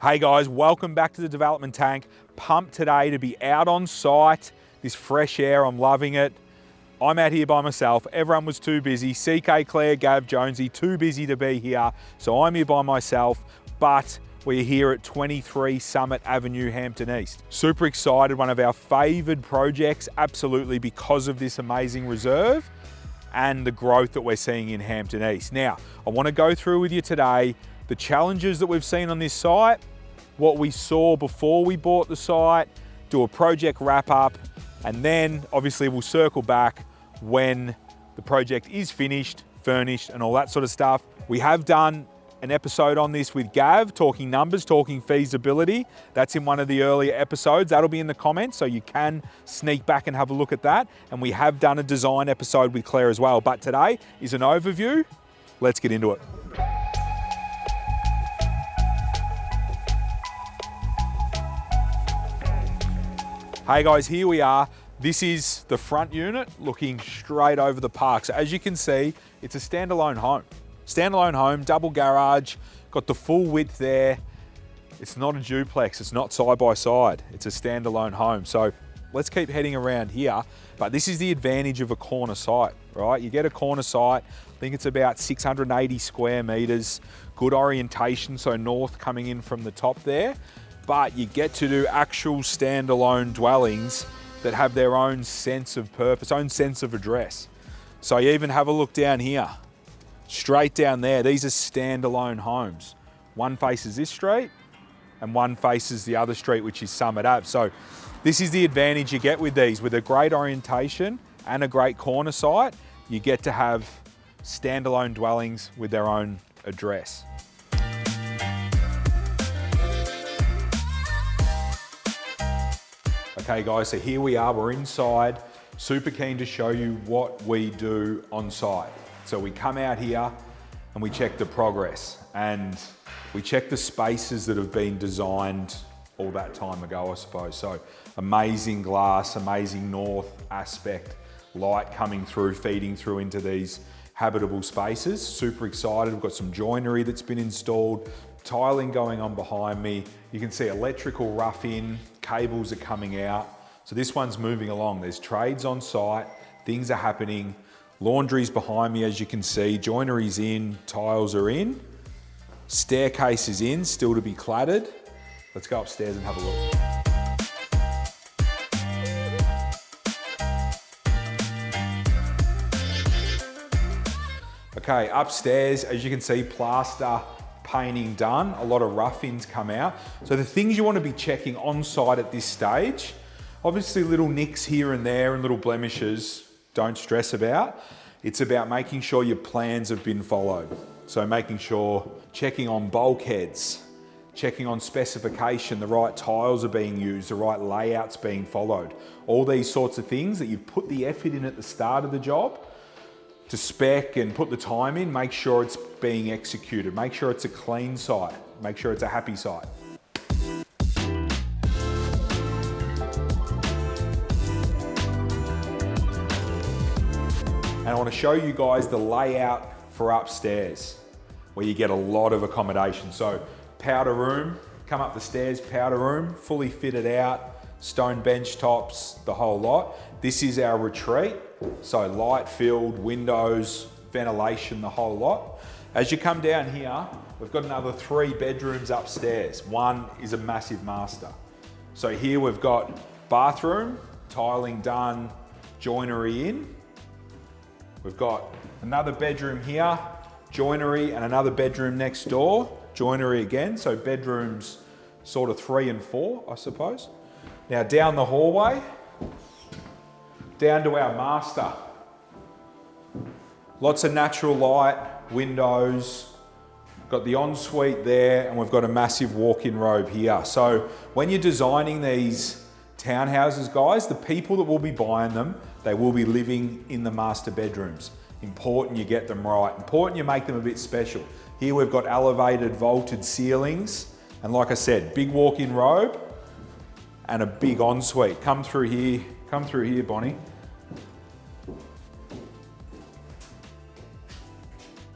Hey guys, welcome back to the Development Tank. Pumped today to be out on site. This fresh air, I'm loving it. I'm out here by myself. Everyone was too busy. CK, Claire, Gav, Jonesy, too busy to be here. So I'm here by myself, but we're here at 23 Summit Avenue, Hampton East. Super excited, one of our favoured projects, absolutely, because of this amazing reserve and the growth that we're seeing in Hampton East. Now, I want to go through with you today the challenges that we've seen on this site, what we saw before we bought the site, do a project wrap up, and then obviously we'll circle back when the project is finished, furnished, and all that sort of stuff. We have done an episode on this with Gav, talking numbers, talking feasibility. That's in one of the earlier episodes. That'll be in the comments, so you can sneak back and have a look at that. And we have done a design episode with Claire as well. But today is an overview. Let's get into it. Hey guys, here we are. This is the front unit looking straight over the park. So as you can see, it's a standalone home. Standalone home, double garage, got the full width there. It's not a duplex, it's not side by side. It's a standalone home. So let's keep heading around here. But this is the advantage of a corner site, right? You get a corner site, I think it's about 680 square meters, good orientation, so north coming in from the top there. But you get to do actual standalone dwellings that have their own sense of purpose, own sense of address. So you even have a look down here, straight down there. These are standalone homes. One faces this street and one faces the other street, which is Summit Ave. So this is the advantage you get with these. With a great orientation and a great corner site, you get to have standalone dwellings with their own address. Okay guys, so here we are, we're inside. Super keen to show you what we do on site. So we come out here and we check the progress and we check the spaces that have been designed all that time ago, I suppose. So amazing glass, amazing north aspect, light coming through, feeding through into these habitable spaces. Super excited, we've got some joinery that's been installed, tiling going on behind me. You can see electrical rough in, cables are coming out. So this one's moving along. There's trades on site, things are happening. Laundry's behind me, as you can see. Joinery's in, tiles are in. Staircase is in, still to be cladded. Let's go upstairs and have a look. Okay, upstairs, as you can see, plaster, painting done, a lot of rough-ins come out. So the things you want to be checking on site at this stage, obviously little nicks here and there and little blemishes, don't stress about. It's about making sure your plans have been followed. So making sure, checking on bulkheads, checking on specification, the right tiles are being used, the right layouts being followed. All these sorts of things that you've put the effort in at the start of the job, to spec and put the time in, make sure it's being executed. Make sure it's a clean site. Make sure it's a happy site. And I want to show you guys the layout for upstairs, where you get a lot of accommodation. So powder room, come up the stairs, powder room, fully fitted out, stone bench tops, the whole lot. This is our retreat. So light filled, windows, ventilation, the whole lot. As you come down here, we've got another 3 bedrooms upstairs. One is a massive master. So here we've got bathroom, tiling done, joinery in. We've got another bedroom here, joinery, and another bedroom next door, joinery again. So bedrooms sort of 3 and 4, I suppose. Now down the hallway, down to our master. Lots of natural light, windows, got the ensuite there, and we've got a massive walk-in robe here. So when you're designing these townhouses, guys, the people that will be buying them, they will be living in the master bedrooms. Important you get them right. Important you make them a bit special. Here we've got elevated vaulted ceilings, and like I said, big walk-in robe and a big ensuite. Come through here, Bonnie.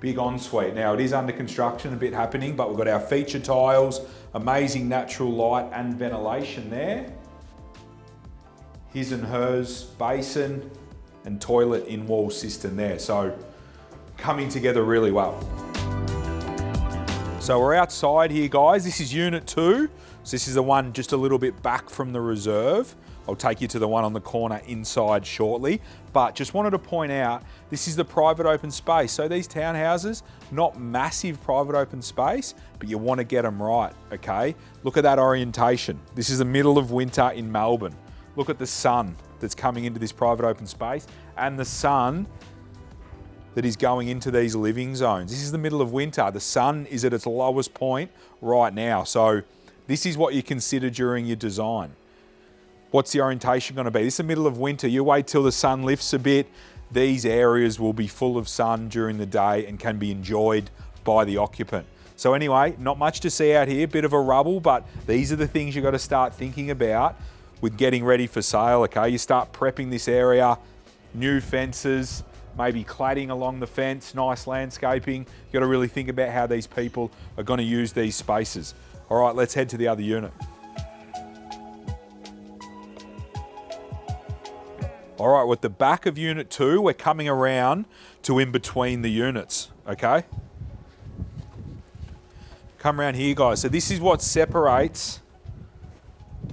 big ensuite. Now it is under construction, a bit happening, but we've got our feature tiles, amazing natural light and ventilation there. His and hers basin and toilet in-wall system there. So coming together really well. So we're outside here, guys. This is unit 2. So this is the one just a little bit back from the reserve. I'll take you to the one on the corner inside shortly. But just wanted to point out, this is the private open space. So these townhouses, not massive private open space, but you want to get them right, okay? Look at that orientation. This is the middle of winter in Melbourne. Look at the sun that's coming into this private open space and the sun that is going into these living zones. This is the middle of winter. The sun is at its lowest point right now. So this is what you consider during your design. What's the orientation going to be? This is the middle of winter. You wait till the sun lifts a bit. These areas will be full of sun during the day and can be enjoyed by the occupant. So anyway, not much to see out here, bit of a rubble, but these are the things you've got to start thinking about with getting ready for sale, okay? You start prepping this area, new fences, maybe cladding along the fence, nice landscaping. You've got to really think about how these people are going to use these spaces. All right, let's head to the other unit. All right, with the back of unit 2, we're coming around to in between the units, okay? Come around here, guys. So this is what separates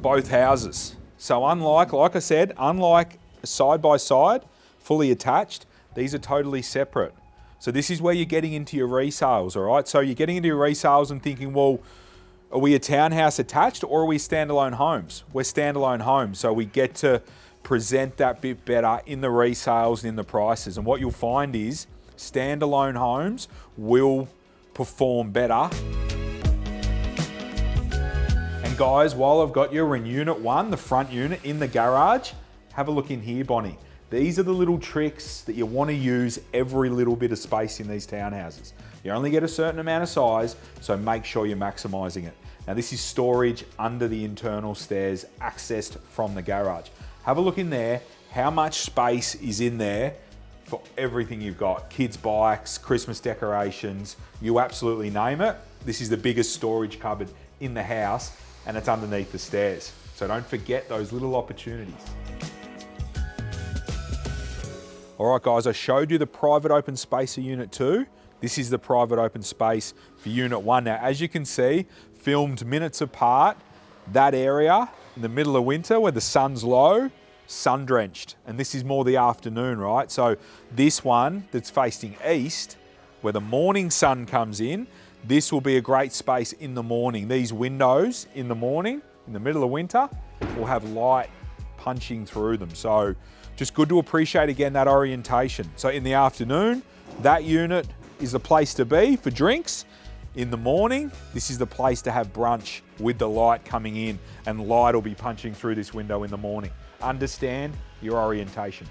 both houses. So unlike, like I said, unlike side by side, fully attached, these are totally separate. So this is where you're getting into your resales, all right? So you're getting into your resales and thinking, well, are we a townhouse attached or are we standalone homes? We're standalone homes, so we get to present that bit better in the resales and in the prices. And what you'll find is standalone homes will perform better. And guys, while I've got you, we're in unit 1, the front unit in the garage. Have a look in here, Bonnie. These are the little tricks that you want to use every little bit of space in these townhouses. You only get a certain amount of size, so make sure you're maximising it. Now this is storage under the internal stairs, accessed from the garage. Have a look in there, how much space is in there for everything you've got. Kids' bikes, Christmas decorations, you absolutely name it. This is the biggest storage cupboard in the house and it's underneath the stairs. So don't forget those little opportunities. All right, guys, I showed you the private open space of unit 2. This is the private open space for unit 1. Now, as you can see, filmed minutes apart, that area in the middle of winter where the sun's low, sun drenched. And this is more the afternoon, right? So this one that's facing east, where the morning sun comes in, this will be a great space in the morning. These windows in the morning, in the middle of winter, will have light punching through them. So just good to appreciate again that orientation. So in the afternoon, that unit is the place to be for drinks. In the morning, this is the place to have brunch with the light coming in, and light will be punching through this window in the morning. Understand your orientation.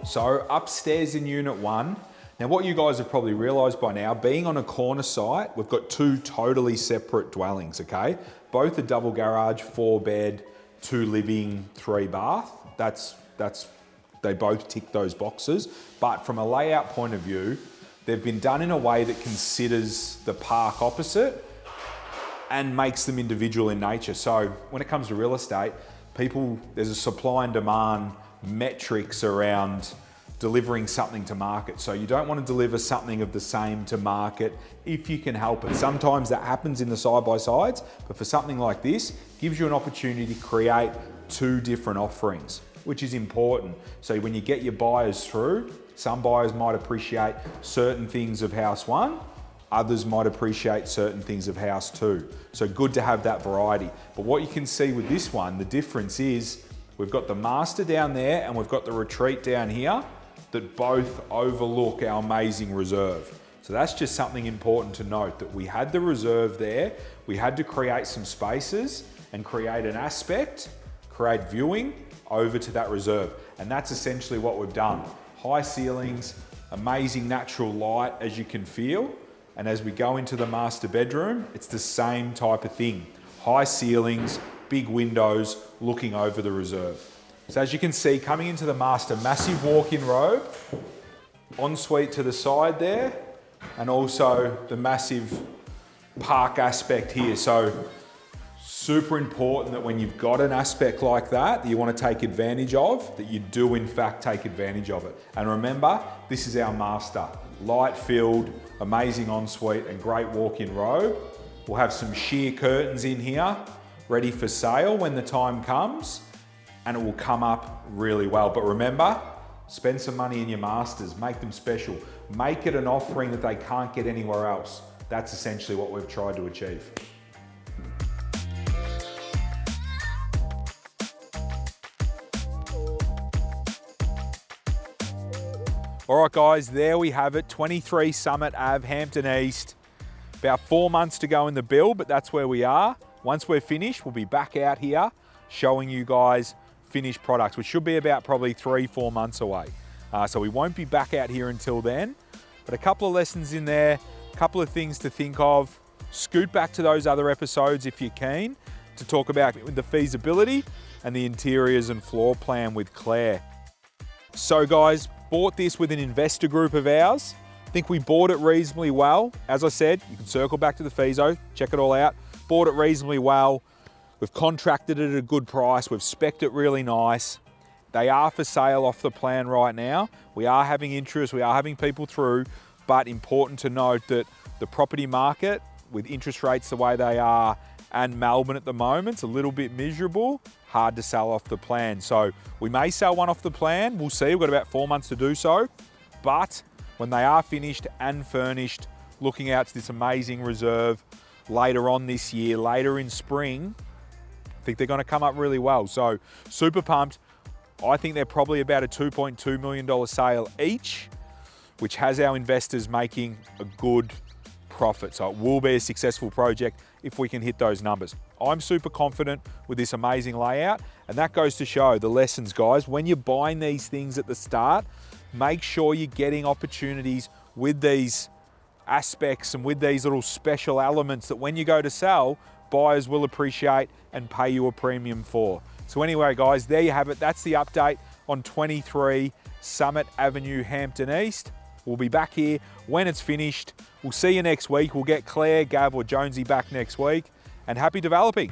So upstairs in unit 1, now what you guys have probably realised by now, being on a corner site, we've got 2 totally separate dwellings, okay? Both a double garage, 4 bed, 2 living, 3 bath. They both tick those boxes. But from a layout point of view, they've been done in a way that considers the park opposite and makes them individual in nature. So when it comes to real estate, there's a supply and demand metrics around delivering something to market. So you don't want to deliver something of the same to market if you can help it. Sometimes that happens in the side-by-sides, but for something like this, gives you an opportunity to create 2 different offerings, which is important. So when you get your buyers through, some buyers might appreciate certain things of house 1, others might appreciate certain things of house 2. So good to have that variety. But what you can see with this one, the difference is we've got the master down there and we've got the retreat down here that both overlook our amazing reserve. So that's just something important to note, that we had the reserve there, we had to create some spaces and create an aspect, create viewing over to that reserve. And that's essentially what we've done. High ceilings, amazing natural light as you can feel. And as we go into the master bedroom, it's the same type of thing. High ceilings, big windows looking over the reserve. So as you can see, coming into the master, massive walk-in robe, ensuite to the side there, and also the massive park aspect here. So super important that when you've got an aspect like that you want to take advantage of, that you do in fact take advantage of it. And remember, this is our master. Light filled, amazing ensuite and great walk-in robe. We'll have some sheer curtains in here, ready for sale when the time comes, and it will come up really well. But remember, spend some money in your masters, make them special. Make it an offering that they can't get anywhere else. That's essentially what we've tried to achieve. All right guys, there we have it, 23 Summit Ave, Hampton East. About 4 months to go in the build, but that's where we are. Once we're finished, we'll be back out here showing you guys finished products, which should be about probably 3-4 months away. So we won't be back out here until then, but a couple of lessons in there, a couple of things to think of. Scoot back to those other episodes if you're keen to talk about the feasibility and the interiors and floor plan with Claire. So guys, bought this with an investor group of ours. I think we bought it reasonably well. As I said, you can circle back to the Feeso, check it all out. Bought it reasonably well. We've contracted it at a good price. We've spec'd it really nice. They are for sale off the plan right now. We are having interest, we are having people through, but important to note that the property market, with interest rates the way they are, and Melbourne at the moment, it's a little bit miserable, hard to sell off the plan. So we may sell one off the plan, we'll see, we've got about 4 months to do so, but when they are finished and furnished, looking out to this amazing reserve later on this year, later in spring, I think they're gonna come up really well. So super pumped. I think they're probably about a $2.2 million sale each, which has our investors making a good profit. So it will be a successful project if we can hit those numbers. I'm super confident with this amazing layout, and that goes to show the lessons, guys. When you're buying these things at the start, make sure you're getting opportunities with these aspects and with these little special elements that when you go to sell, buyers will appreciate and pay you a premium for. So anyway, guys, there you have it. That's the update on 23 Summit Avenue, Hampton East. We'll be back here when it's finished. We'll see you next week. We'll get Claire, Gav, or Jonesy back next week. And happy developing.